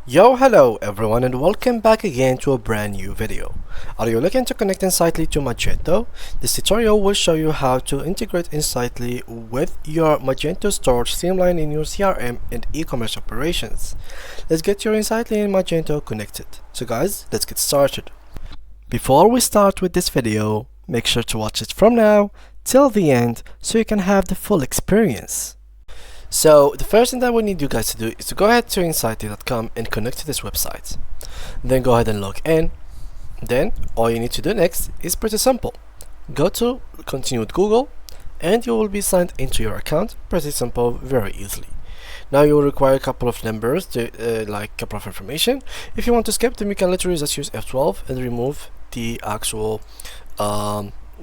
Yo, hello everyone and welcome back again to a brand new video. Are you looking to connect Insightly to Magento? This tutorial will show you how to integrate Insightly with your Magento storage streamline in your CRM and e-commerce operations. Let's get your Insightly and Magento connected. So guys, let's get started. Before we start with this video, make sure to watch it from now till the end so you can have the full experience. So the first thing that we need you guys to do is to go ahead to insightly.com and connect to this website. Then go ahead and log in. Then all you need to do next is pretty simple. Go to continue with Google and you will be signed into your account. Pretty simple, very easily. Now you will require a couple of numbers to like a couple of information. If you want to skip them, you can literally just use F12 and remove the actual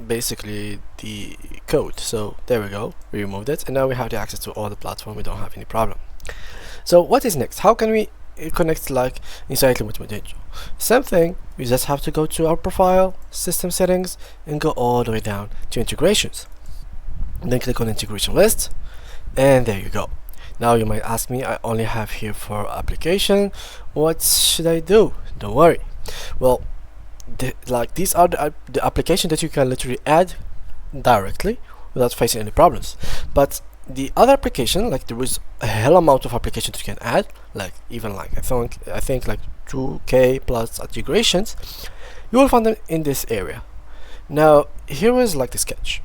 basically the code. So there we go, we removed it and now we have the access to all the platform. We don't have any problem. So what is next? How can we connect like Insightly with Magento? Same thing, we just have to go to our profile, system settings, and go all the way down to integrations, and then click on integration list, and there you go. Now you might ask me, I only have here for application, what should I do? Don't worry. Well, these are the application that you can literally add directly without facing any problems. But the other application, like there is a hell amount of applications you can add, like even like I think like 2k plus integrations. You will find them in this area. Now here is like the sketch.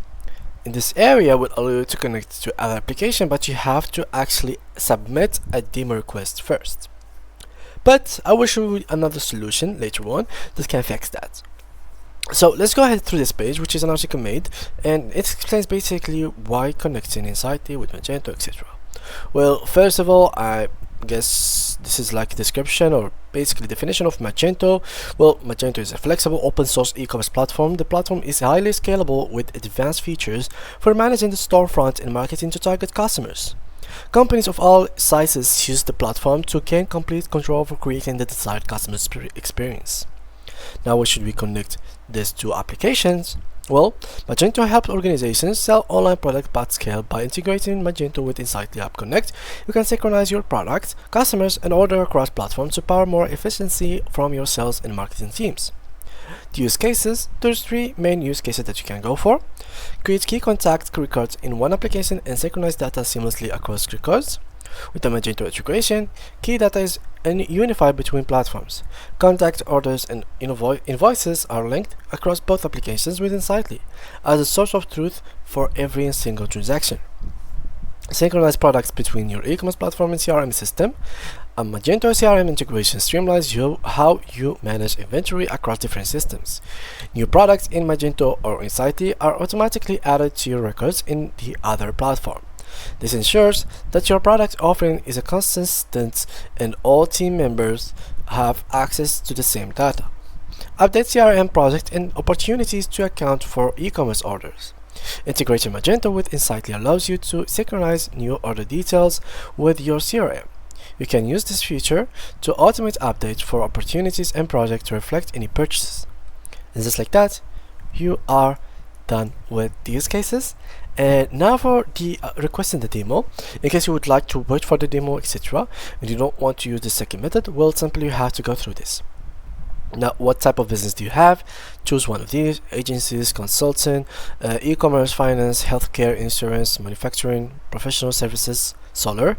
In this area will allow you to connect to other application, but you have to actually submit a demo request first. But I will show you another solution later on that can fix that. So let's go ahead through this page, which is an article made, and it explains basically why connecting Insightly with Magento, etc. Well, first of all, I guess this is like a description or basically definition of Magento. Well, Magento is a flexible open source e-commerce platform. The platform is highly scalable with advanced features for managing the storefront and marketing to target customers. Companies of all sizes use the platform to gain complete control over creating the desired customer experience. Now, why should we connect these two applications? Well, Magento helps organizations sell online products at scale. By integrating Magento with Insightly App Connect, you can synchronize your products, customers, and order across platforms to power more efficiency from your sales and marketing teams. The use cases, there's three main use cases that you can go for. Create key contact records in one application and synchronize data seamlessly across records. With the Magento integration, key data is unified between platforms. Contact orders and invoices are linked across both applications with Insightly as a source of truth for every single transaction. Synchronize products between your e-commerce platform and CRM system. A Magento CRM integration streamlines how you manage inventory across different systems. New products in Magento or Insightly are automatically added to your records in the other platform. This ensures that your product offering is consistent and all team members have access to the same data. Update CRM projects and opportunities to account for e-commerce orders. Integrating Magento with Insightly allows you to synchronize new order details with your CRM. You can use this feature to automate updates for opportunities and projects to reflect any purchases. And just like that, you are done with these cases. And now for the requesting the demo. In case you would like to wait for the demo, etc., and you don't want to use the second method, well, simply you have to go through this. Now, what type of business do you have? Choose one of these: agencies, consulting, e-commerce, finance, healthcare, insurance, manufacturing, professional services, solar.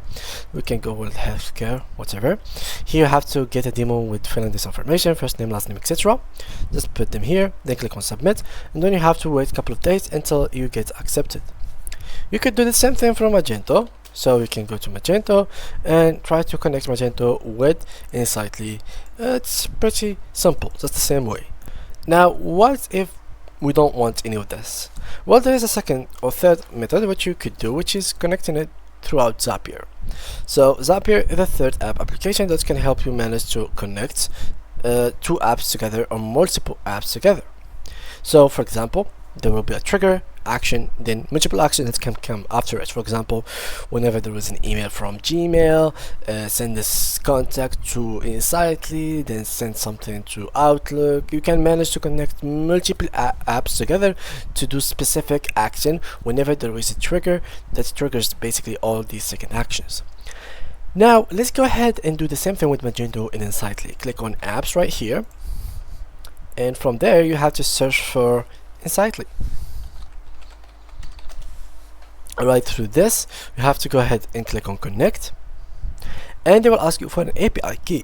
We can go with healthcare, whatever. Here you have to get a demo with filling this information, first name, last name, etc. Just put them here, then click on submit, and then you have to wait a couple of days until you get accepted. You could do the same thing from Magento. So we can go to Magento and try to connect Magento with Insightly. It's pretty simple, just the same way. Now, what if we don't want any of this? Well, there is a second or third method which you could do, which is connecting it throughout Zapier. So Zapier is a third app application that can help you manage to connect two apps together or multiple apps together. So for example, there will be a trigger, action, then multiple actions that can come after it. For example, whenever there is an email from Gmail, send this contact to Insightly, then send something to Outlook. You can manage to connect multiple apps together to do specific action whenever there is a trigger that triggers basically all these second actions. Now let's go ahead and do the same thing with Magento and Insightly. Click on apps right here, and from there you have to search for Insightly. Right through this you have to go ahead and click on connect, and they will ask you for an API key.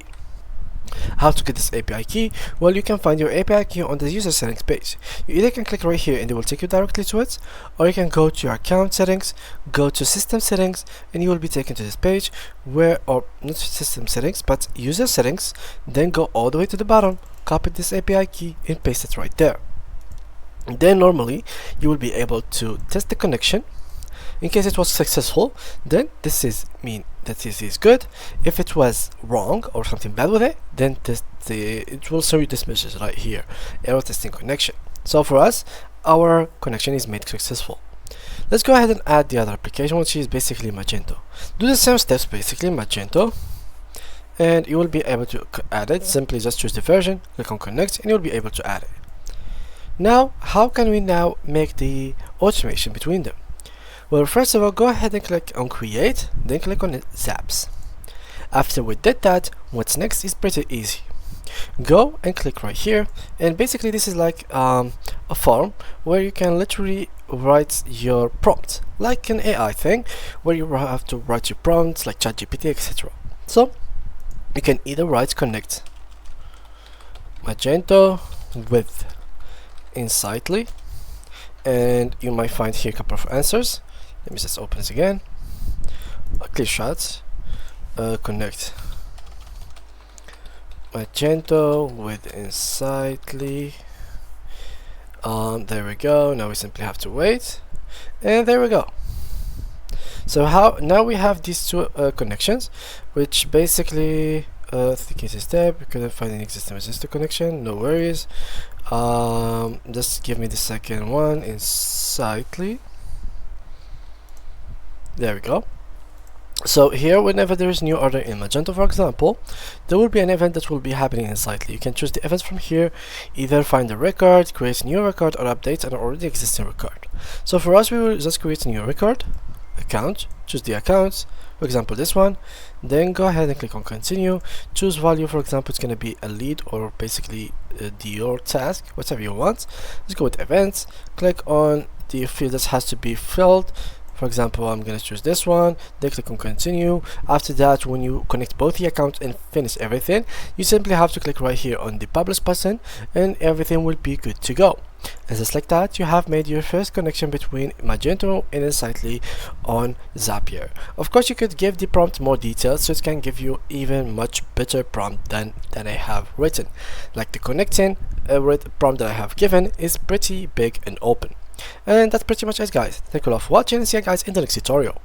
How to get this API key? Well, you can find your API key on the user settings page. You either can click right here and they will take you directly to it, or you can go to your account settings, go to system settings, and you will be taken to this page where, or not system settings but user settings, then go all the way to the bottom, copy this API key and paste it right there. And then normally you will be able to test the connection. In case it was successful, then this is good. If it was wrong or something bad with it, then it will show you this message right here, error testing connection. So for us, our connection is made successful. Let's go ahead and add the other application, which is basically Magento. Do the same steps, basically Magento, and you will be able to add it. Simply just choose the version, click on connect, and you'll be able to add it. Now, how can we now make the automation between them? Well, first of all, go ahead and click on create, then click on zaps. After we did that, what's next is pretty easy. Go and click right here, and basically this is like a form where you can literally write your prompt, like an AI thing where you have to write your prompts like ChatGPT, etc. So you can either write connect Magento with Insightly, and you might find here a couple of answers. Let me just open this again. Clear shots. Connect Magento with Insightly. There we go. Now we simply have to wait, and there we go. So now we have these two connections, which basically thinking is a step. We couldn't find an existing Magento connection. No worries. Just give me the second one, Insightly. There we go. So here, whenever there is new order in Magento, for example, there will be an event that will be happening in Insightly. You can choose the events from here, either find a record, create a new record, or update an already existing record. So for us, we will just create a new record, account, choose the accounts, for example this one, then go ahead and click on continue, choose value, for example it's going to be a lead or basically your task, whatever you want. Let's go with events, click on the field that has to be filled. For example, I'm going to choose this one, then click on continue. After that, when you connect both the accounts and finish everything, you simply have to click right here on the publish button and everything will be good to go. And just like that, you have made your first connection between Magento and Insightly on Zapier. Of course, you could give the prompt more details, so it can give you even much better prompt than I have written. Like the connecting prompt that I have given is pretty big and open. And that's pretty much it, guys. Thank you all for watching, and see you guys in the next tutorial.